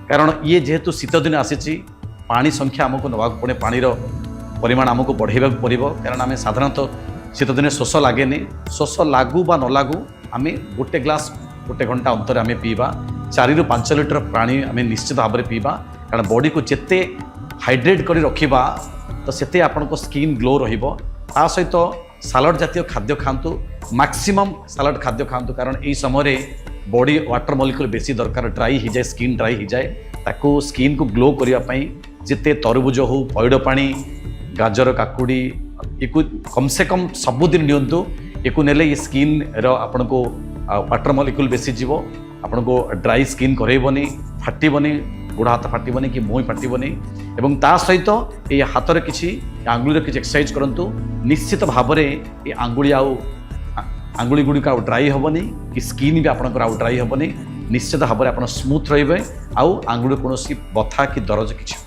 कारण ये जेहेतु शीत दिन आसी पानी संख्या आमको नवा पड़े पानी परिमाण आमको बढ़ाइबा पड़ो कारण आम साधारणतः शीत दिन शोष लगे शोष लागू बा न लागू आम गोटे ग्लास गोटे घंटा अंतर आम पीवा 4 ରୁ 5 लिटर पानी आम निश्चित भाव में पीवा कारण बॉडी को जिते हाइड्रेट कर रखा तो सेते आपन स्किन ग्लो रहिबो ता सहित सालाड जातीय खाद्य खातु मैक्सिमम सालाड खाद्य खातु कारण यही समय बॉडी वाटर मॉलिक्यूल बेसी दरकार ड्राई हो जाए स्किन ड्राई हो जाए ताको स्किन को ग्लो करने जिते तरबुज हो पैड़ पानी गाजर काकुड़ी ये कम से कम सबुदिन नियंतु ये नेले ये स्किन आपण को वाटर मॉलिक्यूल बेसी जीव आपण को ड्राई स्किन करेबनी फाटबनी गोड़ हाथ फाटबनी कि मुँह फाटबनी एवं ता सहित ये हाथ किसी आंगुली किसी एक्सरसाइज करूँ निश्चित भाव में ये आंगुली गुड़िक आउ ड्राई हेनी कि स्किन भी आपंकर आउ ड्राई हेनी निश्चित भाव में आप स्मूथ रे आउ आंगुली कौन बथा कि दरज किसी